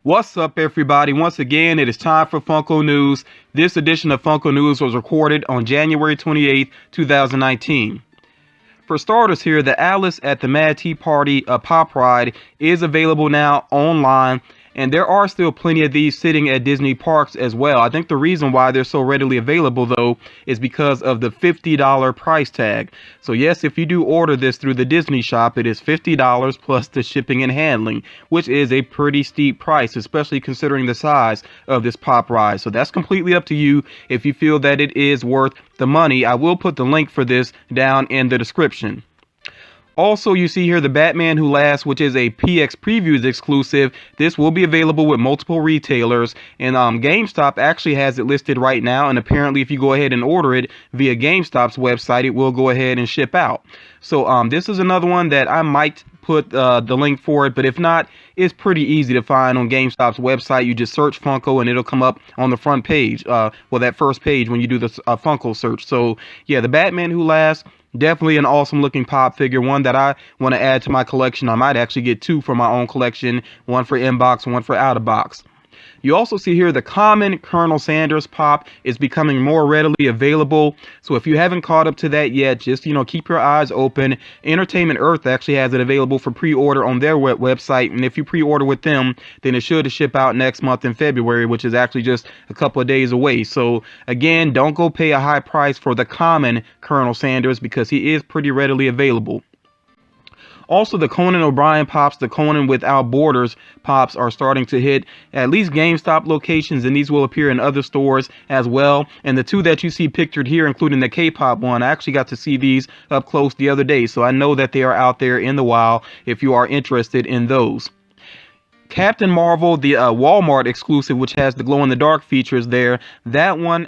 What's up, everybody? Once again, it is time for Funko News. This edition of Funko News was recorded on January 28th, 2019. For starters here, the Alice at the Mad Tea Party Pop Ride is available now online, and there are still plenty of these sitting at Disney parks as well. I think the reason why they're so readily available, though, is because of the $50 price tag. So yes, if you do order this through the Disney shop, it is $50 plus the shipping and handling, which is a pretty steep price, especially considering the size of this pop ride. So that's completely up to you if you feel that it is worth the money. I will put the link for this down in the description. Also, you see here the Batman Who Laughs, which is a PX Previews exclusive. This will be available with multiple retailers, and GameStop actually has it listed right now, and apparently if you go ahead and order it via GameStop's website, it will go ahead and ship out. So this is another one that I might put the link for it, but if not, it's pretty easy to find on GameStop's website. You just search Funko and it'll come up on the front page, that first page when you do the Funko search. So yeah, the Batman Who Laughs, definitely an awesome looking pop figure, one that I want to add to my collection. I might actually get two for my own collection, one for in-box, one for out-of-box. You also see here the common Colonel Sanders pop is becoming more readily available. So if you haven't caught up to that yet, just, keep your eyes open. Entertainment Earth actually has it available for pre-order on their website. And if you pre-order with them, then it should ship out next month in February, which is actually just a couple of days away. So again, don't go pay a high price for the common Colonel Sanders because he is pretty readily available. Also, the Conan O'Brien pops, the Conan Without Borders pops are starting to hit at least GameStop locations, and these will appear in other stores as well. And the two that you see pictured here, including the K-pop one, I actually got to see these up close the other day, so I know that they are out there in the wild if you are interested in those. Captain Marvel, the Walmart exclusive, which has the glow-in-the-dark features there, that one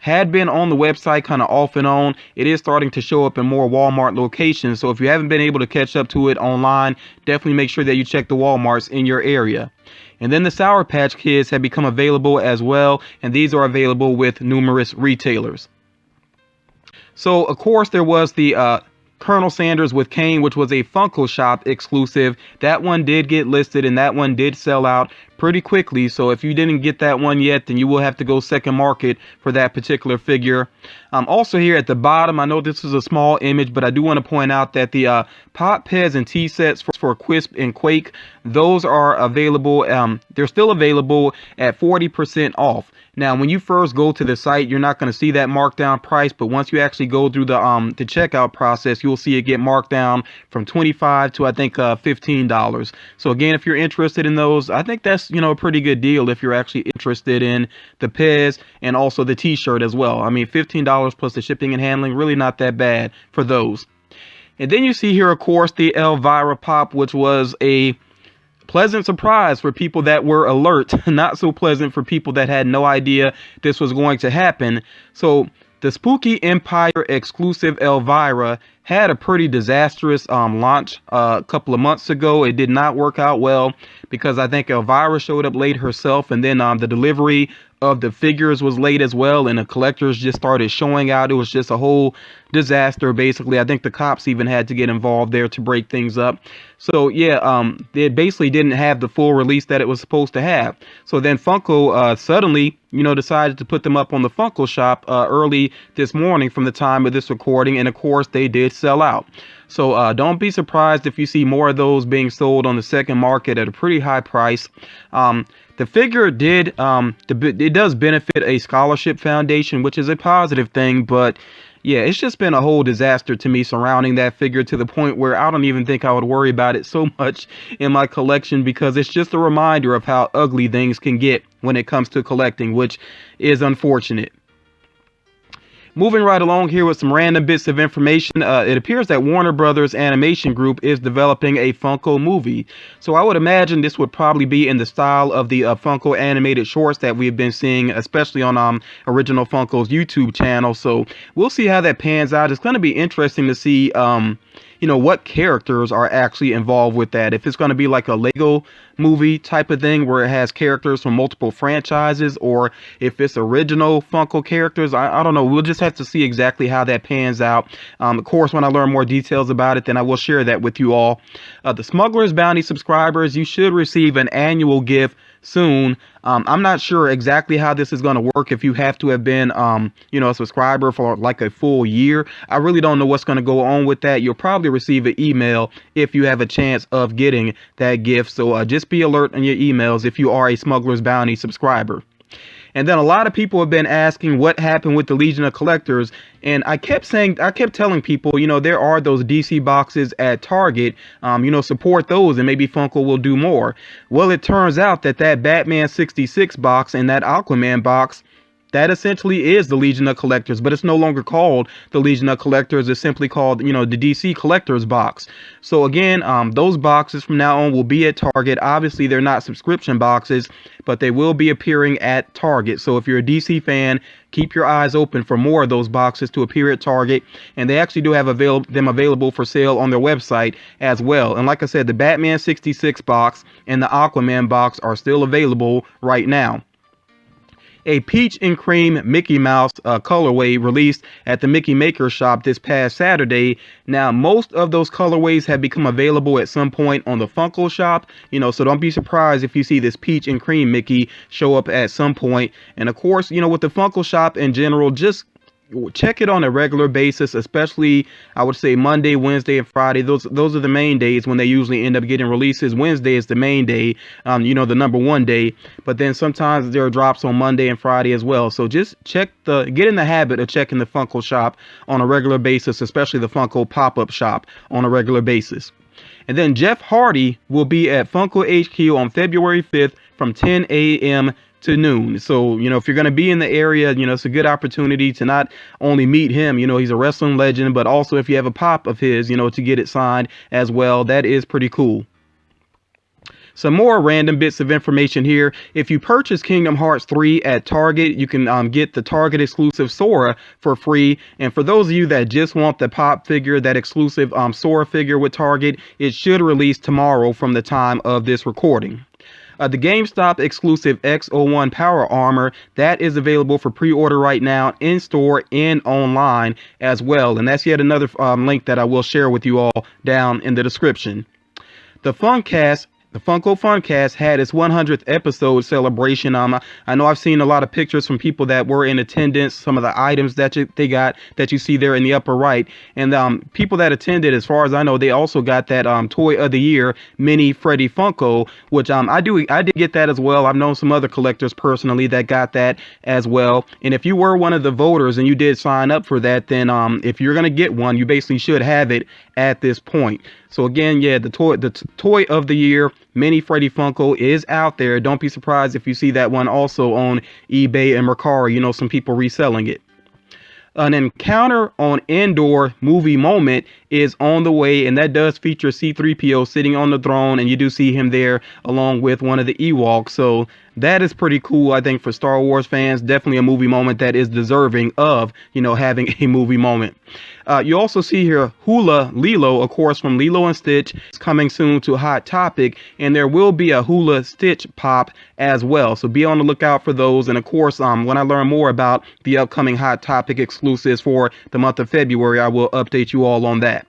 had been on the website kind of off and on. It is starting to show up in more Walmart locations, so if you haven't been able to catch up to it online, definitely make sure that you check the Walmarts in your area. And then the Sour Patch Kids have become available as well, and these are available with numerous retailers. So of course there was the Colonel Sanders with Kane, which was a Funko Shop exclusive. That one did get listed and that one did sell out pretty quickly. So if you didn't get that one yet, then you will have to go second market for that particular figure. Also here at the bottom, I know this is a small image, but I do want to point out that the Pop, Pez, and Tea sets for Quisp and Quake, those are available. They're still available at 40% off. Now, when you first go to the site, you're not going to see that markdown price, but once you actually go through the checkout process, you'll see it get marked down from $25 to I think $15. So again, if you're interested in those, I think that's a pretty good deal if you're actually interested in the Pez and also the t-shirt as well. I mean, $15 plus the shipping and handling, really not that bad for those. And then you see here, of course, the Elvira pop, which was a pleasant surprise for people that were alert, not so pleasant for people that had no idea this was going to happen. So the Spooky Empire exclusive Elvira had a pretty disastrous launch a couple of months ago. It did not work out well because I think Elvira showed up late herself, and then the delivery of the figures was late as well, and the collectors just started showing out. It was just a whole disaster, basically. I think the cops even had to get involved there to break things up. So yeah, they basically didn't have the full release that it was supposed to have. So then Funko suddenly decided to put them up on the Funko shop early this morning from the time of this recording, and of course they did sell out. So don't be surprised if you see more of those being sold on the second market at a pretty high price. The figure it does benefit a scholarship foundation, which is a positive thing, but yeah, it's just been a whole disaster to me surrounding that figure, to the point where I don't even think I would worry about it so much in my collection, because it's just a reminder of how ugly things can get when it comes to collecting, which is unfortunate. Moving right along here with some random bits of information, it appears that Warner Brothers Animation Group is developing a Funko movie. So I would imagine this would probably be in the style of the Funko animated shorts that we've been seeing, especially on Original Funko's YouTube channel. So we'll see how that pans out. It's going to be interesting to see what characters are actually involved with that. If it's going to be like a Lego movie type of thing where it has characters from multiple franchises, or if it's original Funko characters, I don't know. We'll just have to see exactly how that pans out. Of course, when I learn more details about it, then I will share that with you all. The Smuggler's Bounty subscribers, you should receive an annual gift soon. I'm not sure exactly how this is going to work if you have to have been, a subscriber for like a full year. I really don't know what's going to go on with that. You'll probably receive an email if you have a chance of getting that gift. So just be alert on your emails if you are a Smuggler's Bounty subscriber. And then a lot of people have been asking what happened with the Legion of Collectors. And I kept telling people, there are those DC boxes at Target, support those and maybe Funko will do more. Well, it turns out that Batman 66 box and that Aquaman box, that essentially is the Legion of Collectors, but it's no longer called the Legion of Collectors. It's simply called, the DC Collectors box. So again, those boxes from now on will be at Target. Obviously, they're not subscription boxes, but they will be appearing at Target. So if you're a DC fan, keep your eyes open for more of those boxes to appear at Target. And they actually do have them available for sale on their website as well. And like I said, the Batman 66 box and the Aquaman box are still available right now. A peach and cream Mickey Mouse colorway released at the Mickey Maker shop this past Saturday. Now, most of those colorways have become available at some point on the Funko shop, so don't be surprised if you see this peach and cream Mickey show up at some point. And of course, with the Funko shop in general, just check it on a regular basis, especially I would say Monday, Wednesday, and Friday. Those are the main days when they usually end up getting releases. Wednesday is the main day, the number one day, but then sometimes there are drops on Monday and Friday as well. So just get in the habit of checking the Funko shop on a regular basis, especially the Funko pop-up shop on a regular basis. And then Jeff Hardy will be at Funko HQ on February 5th from 10 a.m. to noon. So, if you're going to be in the area, it's a good opportunity to not only meet him, he's a wrestling legend, but also if you have a pop of his, to get it signed as well. That is pretty cool. Some more random bits of information here. If you purchase Kingdom Hearts 3 at Target, you can get the Target exclusive Sora for free. And for those of you that just want the pop figure, that exclusive Sora figure with Target, it should release tomorrow from the time of this recording. The GameStop exclusive X01 Power Armor, that is available for pre-order right now in store and online as well. And that's yet another link that I will share with you all down in the description. The Funko Funcast had its 100th episode celebration. I know I've seen a lot of pictures from people that were in attendance, some of the items that they got that you see there in the upper right. And people that attended, as far as I know, they also got that Toy of the Year Mini Freddy Funko, which I did get that as well. I've known some other collectors personally that got that as well. And if you were one of the voters and you did sign up for that, then if you're going to get one, you basically should have it at this point. So again, yeah, the Toy of the Year Mini Freddy Funko is out there. Don't be surprised if you see that one also on eBay and Mercari. Some people reselling it. An Encounter on Endor movie moment is on the way, and that does feature C-3PO sitting on the throne, and you do see him there along with one of the Ewoks. So that is pretty cool, I think, for Star Wars fans. Definitely a movie moment that is deserving of, having a movie moment. You also see here Hula Lilo, of course, from Lilo and Stitch. It's coming soon to Hot Topic, and there will be a Hula Stitch pop as well. So be on the lookout for those. And of course, when I learn more about the upcoming Hot Topic exclusives for the month of February, I will update you all on that.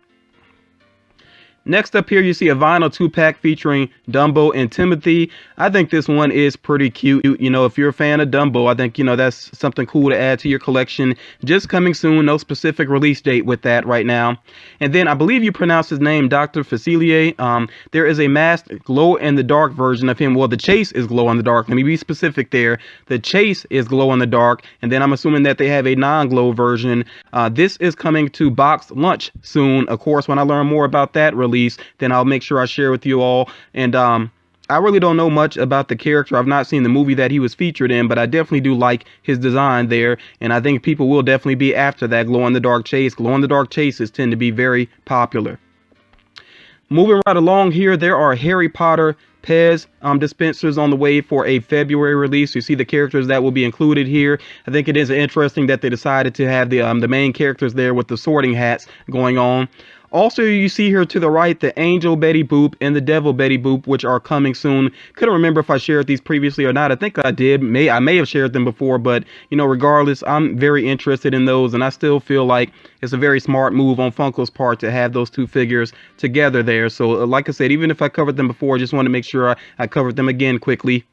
Next up here, you see a vinyl 2-pack featuring Dumbo and Timothy. I think this one is pretty cute. If you're a fan of Dumbo, I think, that's something cool to add to your collection. Just coming soon, no specific release date with that right now. And then I believe you pronounce his name Dr. Facilier. There is a masked glow-in-the-dark version of him. Well, the chase is glow-in-the-dark. Let me be specific there. The chase is glow-in-the-dark. And then I'm assuming that they have a non-glow version. This is coming to Box Lunch soon. Of course, when I learn more about that release, then I'll make sure I share with you all. And I really don't know much about the character. I've not seen the movie that he was featured in, but I definitely do like his design there. And I think people will definitely be after that glow-in-the-dark chase. Glow-in-the-dark chases tend to be very popular. Moving right along here, there are Harry Potter Pez dispensers on the way for a February release. You see the characters that will be included here. I think it is interesting that they decided to have the main characters there with the sorting hats going on. Also, you see here to the right, the Angel Betty Boop and the Devil Betty Boop, which are coming soon. Couldn't remember if I shared these previously or not. I think I did. I may have shared them before, but, regardless, I'm very interested in those, and I still feel like it's a very smart move on Funko's part to have those two figures together there. So, like I said, even if I covered them before, I just want to make sure I covered them again quickly.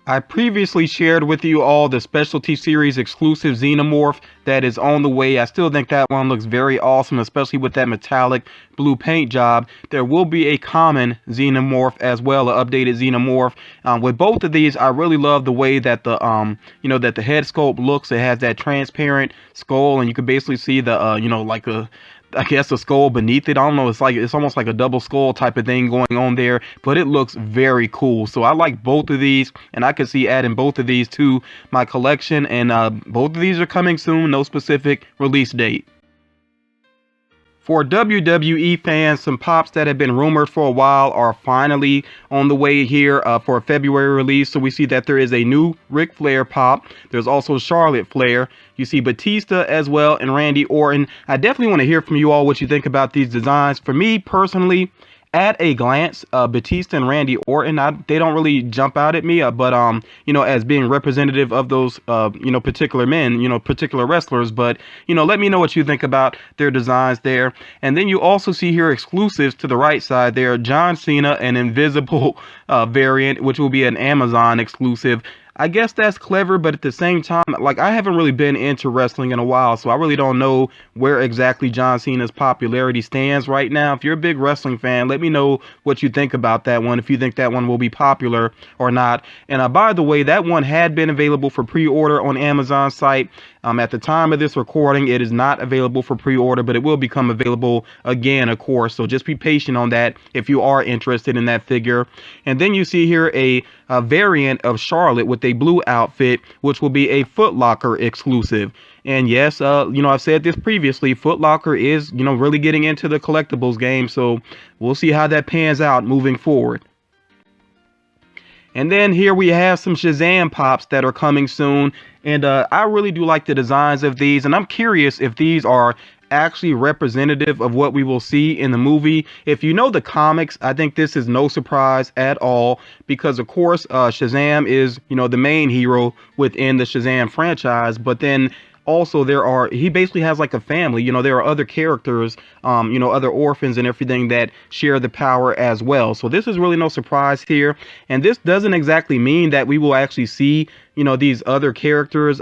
I previously shared with you all the specialty series exclusive Xenomorph that is on the way. I still think that one looks very awesome, especially with that metallic blue paint job. There will be a common Xenomorph as well, an updated Xenomorph. With both of these, I really love the way that the that the head sculpt looks. It has that transparent skull, and you can basically see the like a, I guess, a skull beneath it. I don't know. It's almost like a double skull type of thing going on there, but it looks very cool. So I like both of these, and I could see adding both of these to my collection. And both of these are coming soon. No specific release date. For WWE fans, some pops that have been rumored for a while are finally on the way here for a February release. So we see that there is a new Ric Flair pop. There's also Charlotte Flair. You see Batista as well and Randy Orton. I definitely want to hear from you all what you think about these designs. For me personally, at a glance, Batista and Randy Orton, they don't really jump out at me, but as being representative of those, particular men, particular wrestlers. But, let me know what you think about their designs there. And then you also see here exclusives to the right side there, John Cena, an invisible variant, which will be an Amazon exclusive. I guess that's clever, but at the same time, like, I haven't really been into wrestling in a while, so I really don't know where exactly John Cena's popularity stands right now. If you're a big wrestling fan, let me know what you think about that one, if you think that one will be popular or not. And by the way, that one had been available for pre-order on Amazon's site. At the time of this recording, it is not available for pre-order, but it will become available again, of course. So just be patient on that if you are interested in that figure. And then you see here a variant of Charlotte with a blue outfit, which will be a Foot Locker exclusive. And yes, I've said this previously, Foot Locker is, really getting into the collectibles game. So we'll see how that pans out moving forward. And then here we have some Shazam Pops that are coming soon. And I really do like the designs of these. And I'm curious if these are actually representative of what we will see in the movie. If you know the comics, I think this is no surprise at all. Because, of course, Shazam is, the main hero within the Shazam franchise. But then also he basically has like a family. There are other characters, other orphans and everything that share the power as well. So this is really no surprise here. And this doesn't exactly mean that we will actually see, these other characters,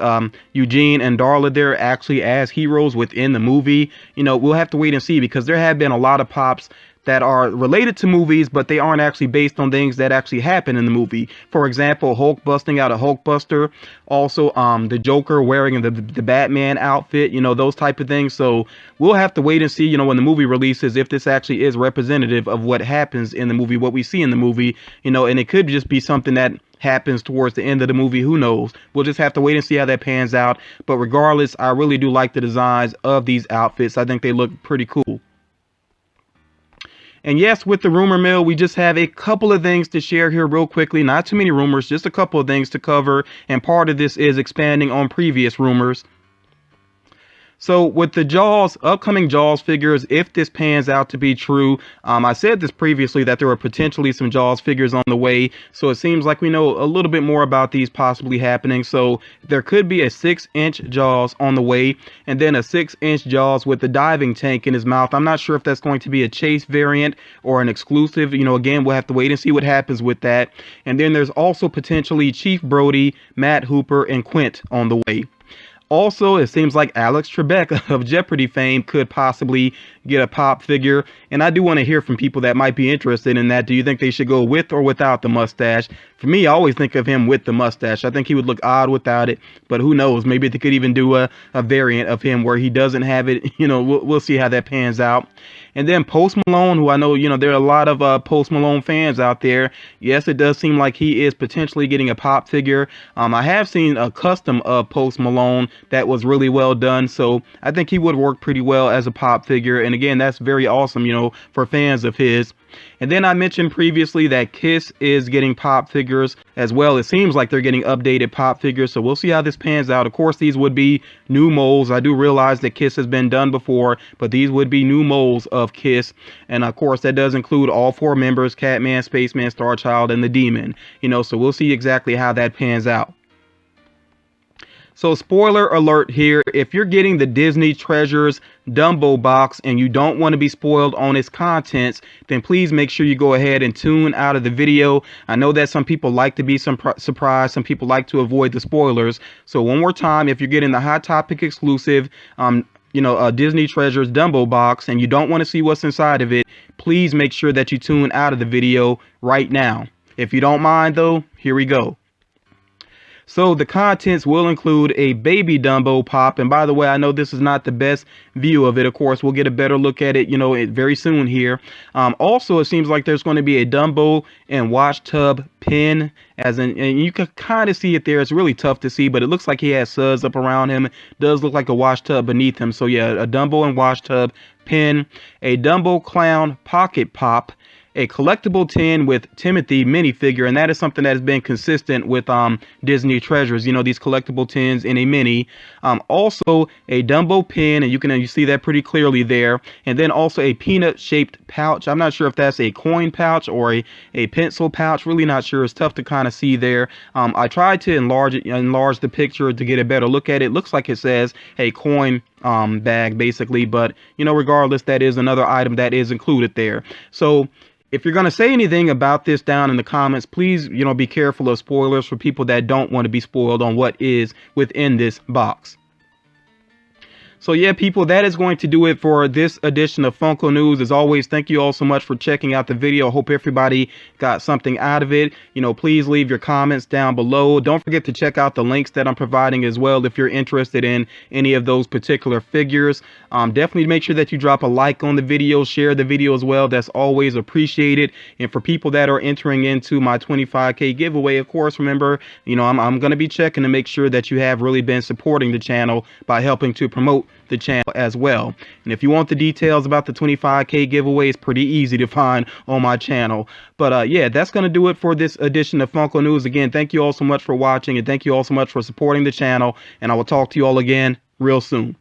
Eugene and Darla, there actually as heroes within the movie. We'll have to wait and see, because there have been a lot of pops that are related to movies, but they aren't actually based on things that actually happen in the movie. For example, Hulk busting out a Hulkbuster, also the Joker wearing the Batman outfit, those type of things. So we'll have to wait and see, when the movie releases, if this actually is representative of what happens in the movie, what we see in the movie, and it could just be something that happens towards the end of the movie. Who knows? We'll just have to wait and see how that pans out. But regardless, I really do like the designs of these outfits. I think they look pretty cool. And yes, with the rumor mill, we just have a couple of things to share here real quickly. Not too many rumors, just a couple of things to cover. And part of this is expanding on previous rumors. So with the Jaws, upcoming Jaws figures, if this pans out to be true, I said this previously that there were potentially some Jaws figures on the way. So it seems like we know a little bit more about these possibly happening. So there could be a 6-inch Jaws on the way, and then a 6-inch Jaws with the diving tank in his mouth. I'm not sure if that's going to be a Chase variant or an exclusive. Again, we'll have to wait and see what happens with that. And then there's also potentially Chief Brody, Matt Hooper, and Quint on the way. Also, it seems like Alex Trebek of Jeopardy fame could possibly get a pop figure. And I do want to hear from people that might be interested in that. Do you think they should go with or without the mustache? For me, I always think of him with the mustache. I think he would look odd without it. But who knows? Maybe they could even do a variant of him where he doesn't have it. We'll see how that pans out. And then Post Malone, who I know, there are a lot of Post Malone fans out there. Yes, it does seem like he is potentially getting a pop figure. I have seen a custom of Post Malone that was really well done. So I think he would work pretty well as a pop figure. And again, that's very awesome, for fans of his. And then I mentioned previously that Kiss is getting pop figures as well. It seems like they're getting updated pop figures. So we'll see how this pans out. Of course, these would be new molds. I do realize that Kiss has been done before, but these would be new molds of Kiss. And of course, that does include all 4 members: Catman, Spaceman, Starchild, and the Demon. So we'll see exactly how that pans out. So spoiler alert here, if you're getting the Disney Treasures Dumbo box and you don't want to be spoiled on its contents, then please make sure you go ahead and tune out of the video. I know that some people like to be surprised, some people like to avoid the spoilers. So one more time, if you're getting the Hot Topic exclusive, Disney Treasures Dumbo box and you don't want to see what's inside of it, please make sure that you tune out of the video right now. If you don't mind though, here we go. So the contents will include a baby Dumbo pop. And by the way, I know this is not the best view of it. Of course, we'll get a better look at it, very soon here. Also, it seems like there's going to be a Dumbo and wash tub pin, and you can kind of see it there. It's really tough to see, but it looks like he has suds up around him. It does look like a wash tub beneath him. So yeah, a Dumbo and wash tub pin, a Dumbo clown pocket pop, a collectible tin with Timothy minifigure, and that is something that has been consistent with Disney Treasures. These collectible tins in a mini. Also a Dumbo pin, and you see that pretty clearly there. And then also a peanut-shaped pouch. I'm not sure if that's a coin pouch or a pencil pouch. Really not sure. It's tough to kind of see there. I tried to enlarge the picture to get a better look at it. Looks like it says a coin bag basically, but regardless, that is another item that is included there. So if you're going to say anything about this down in the comments, please, be careful of spoilers for people that don't want to be spoiled on what is within this box. So yeah, people, that is going to do it for this edition of Funko News. As always, thank you all so much for checking out the video. I hope everybody got something out of it. Please leave your comments down below. Don't forget to check out the links that I'm providing as well if you're interested in any of those particular figures. Definitely make sure that you drop a like on the video, share the video as well. That's always appreciated. And for people that are entering into my 25K giveaway, of course, remember, I'm going to be checking to make sure that you have really been supporting the channel by helping to promote the channel as well. And if you want the details about the 25K giveaway, it's pretty easy to find on my channel. But yeah, that's going to do it for this edition of Funko News. Again, thank you all so much for watching, and thank you all so much for supporting the channel, and I will talk to you all again real soon.